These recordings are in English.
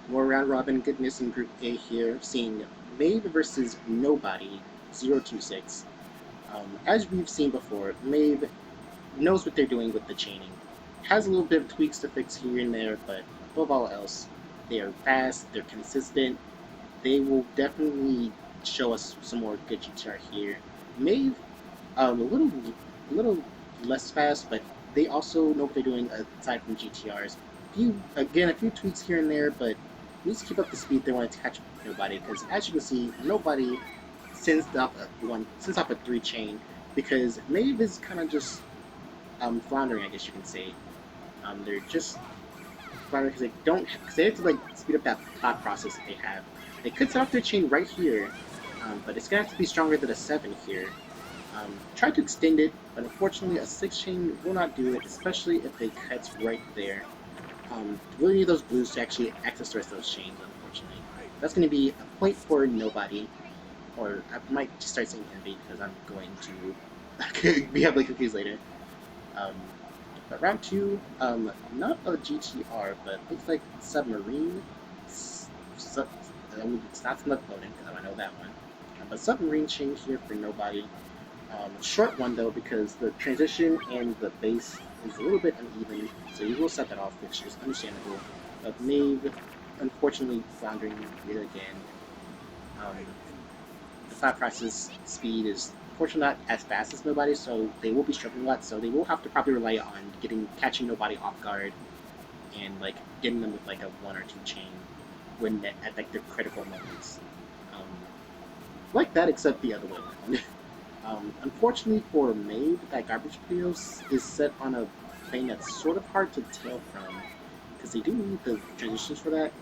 More round robin goodness in Group A here, seeing Maeve versus nobody026. As we've seen before, Maeve knows what they're doing with the chaining. Has a little bit of tweaks to fix here and there, but above all else, they are fast, they're consistent. They will definitely show us some more good GTR here. Maeve, a little less fast, but they also know what they're doing aside from GTRs. A few tweaks here and there, but needs to keep up the speed they want to catch nobody. Because as you can see, nobody sends off a 3 chain because Maeve is kind of just floundering, I guess you can say. They're just floundering because they have to like speed up that thought process that they have. They could set off their chain right here, but it's gonna have to be stronger than a 7 here. Try to extend it, but unfortunately a 6 chain will not do it, especially if they cut right there. Really need those blues to actually access the rest of those chains, unfortunately. That's going to be a point for nobody, or I might just start saying envy because I'm going to be heavily confused later. Um, but round 2, not a GTR, but looks like submarine. It's not Smith loading because I know that one. But submarine chain here for nobody. Short one though because the transition and the base is a little bit uneven, so you will set that off, which is understandable. But Maeve, unfortunately, floundering yet again. The thought process speed is unfortunately not as fast as nobody, so they will be struggling a lot. So they will have to probably rely on catching nobody off guard and like getting them with like a 1 or 2 chain when at like the critical moments. Like that, except the other way around. Unfortunately for Maeve, that garbage Puyo is set on a plane that's sort of hard to tell from, because they do need the transitions for that.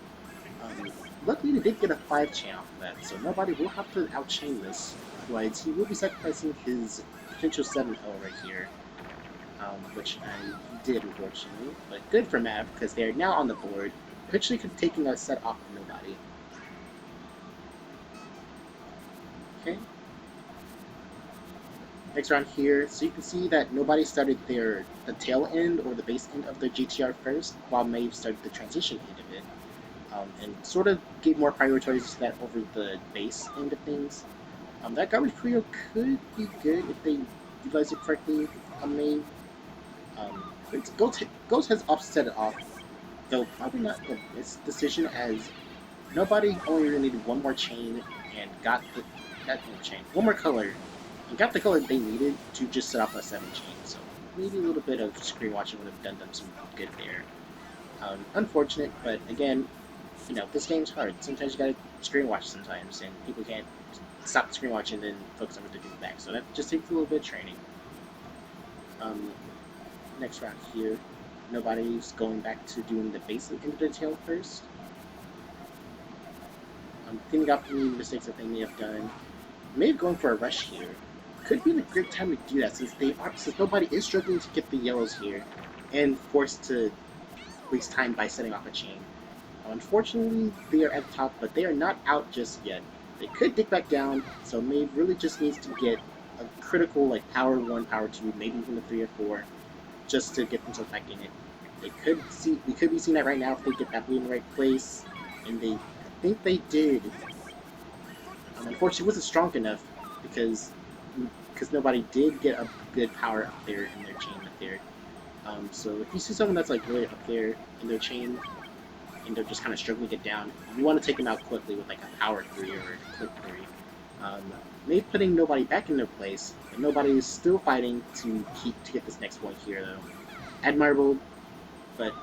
Luckily, they did get a 5 chain off of that, so nobody will have to outchain this. Otherwise, he will be sacrificing his potential 7-0 right here, which I did, unfortunately. But good for Mav, because they are now on the board, potentially taking a set off of nobody. Okay. Next round here, so you can see that nobody started the tail end or the base end of the GTR first, while Maeve started the transition end of it, and sort of gave more priority to that over the base end of things. That garbage Puyo could be good if they utilize it correctly on Maeve. Ghost has offset it off, though probably not the best decision, as nobody only really needed one more chain and got one more color, and got the color they needed to just set off a 7 chain, so maybe a little bit of screen watching would have done them some good there. Unfortunate, but again, you know, this game's hard. Sometimes you gotta screen watch sometimes, and people can't stop the screen watching and then focus on what they're doing back, so that just takes a little bit of training. Next round here, nobody's going back to doing the basic end of the tail first. Cleaning up any mistakes that they may have done. Maybe going for a rush here. Could be a great time to do that since nobody is struggling to get the yellows here and forced to waste time by setting off a chain. Unfortunately, they are at the top, but they are not out just yet. They could dig back down, so Maeve really just needs to get a critical like power 1, power 2, maybe even a 3 or 4, just to get themselves back in it. We could be seeing that right now if they get that blue in the right place, and I think they did. Unfortunately, it wasn't strong enough because nobody did get a good power up there in their chain up there. So if you see someone that's like really up there in their chain and they're just kind of struggling to get down, you want to take them out quickly with like a power 3 or a quick 3. Maybe putting nobody back in their place, but nobody is still fighting to get this next point here though. Admirable, but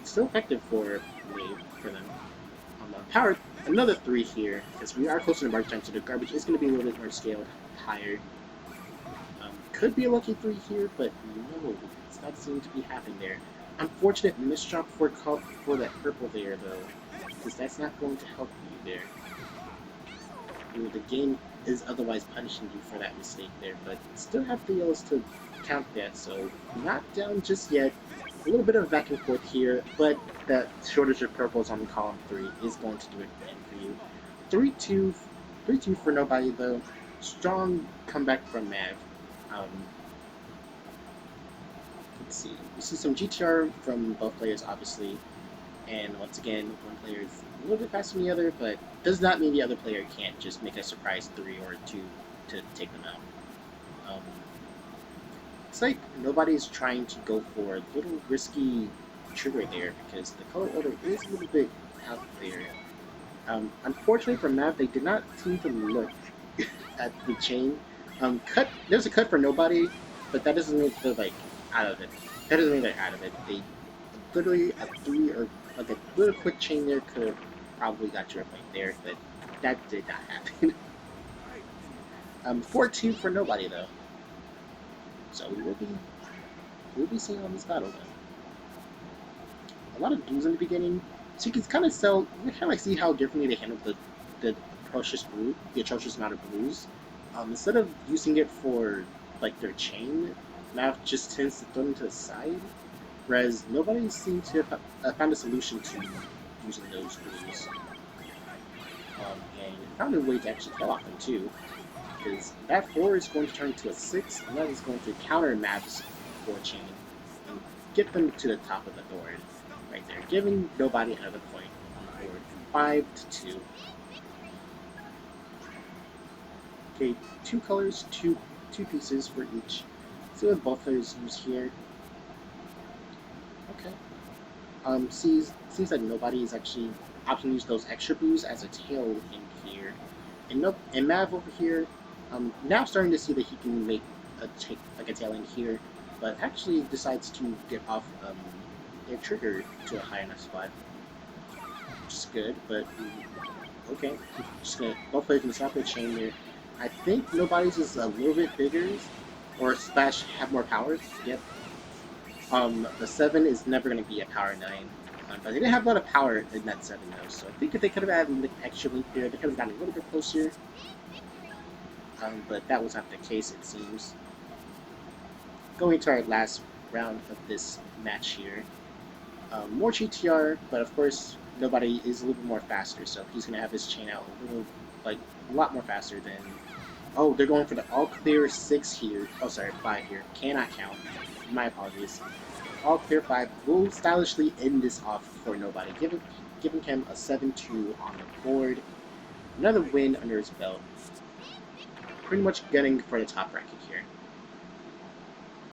still effective for them. Power another 3 here, because we are closer to mark time, so the garbage is going to be a little bit more scaled higher. Could be a lucky 3 here, but no, it's not seeming to be happening there. Unfortunate misdrop for that purple there, though, because that's not going to help you there. The game is otherwise punishing you for that mistake there, but still have the yellows to count that, so not down just yet. A little bit of back and forth here, but that shortage of purples on column 3 is going to do it for you. 3-2 for nobody though. Strong comeback from Mav. Let's see. We see some GTR from both players, obviously. And once again, one player is a little bit faster than the other, but does not mean the other player can't just make a surprise 3 or 2 to take them out. It's like nobody's trying to go for a little risky trigger there because the color order is a little bit out there. Unfortunately for Mav, they did not seem to look at the chain. There's a cut for nobody, but that doesn't mean they're like out of it. That doesn't mean they're out of it. They literally a 3 or like a little quick chain there could have probably got you a point there, but that did not happen. 4-2 for nobody though. So we'll be seeing on this battle though. A lot of blues in the beginning, so you can kind of see how differently they handle the atrocious amount of blues. Instead of using it for like their chain, Mav just tends to throw them to the side, whereas nobody seems to have found a solution to using those blues. And found a way to actually kill off them too, because that 4 is going to turn to a 6, and that is going to counter Mav's 4 chain and get them to the top of the board right there, giving nobody another point on the board, 5-2. Okay, 2 colors, two pieces for each. See what both players use here. Okay. Seems like nobody is actually opting to use those extra blues as a tail in here. And Mav over here, now starting to see that he can make a tail in here, but actually decides to get off their trigger to a high enough spot. Which is good, but okay. Both players can stop their chain there. I think nobody's is a little bit bigger, or slash have more powers. Yep. The 7 is never going to be a power 9, but they didn't have a lot of power in that 7 though. So I think if they could have added an extra link there, they could have gotten a little bit closer. But that was not the case, it seems. Going to our last round of this match here. More GTR, but of course nobody is a little bit more faster, so he's going to have his chain out a lot more faster than. Oh, they're going for the all clear 6 here. Oh, sorry, 5 here. Cannot count. My apologies. All clear 5 will stylishly end this off for nobody, giving him a 7-2 on the board. Another win under his belt. Pretty much getting for the top bracket here.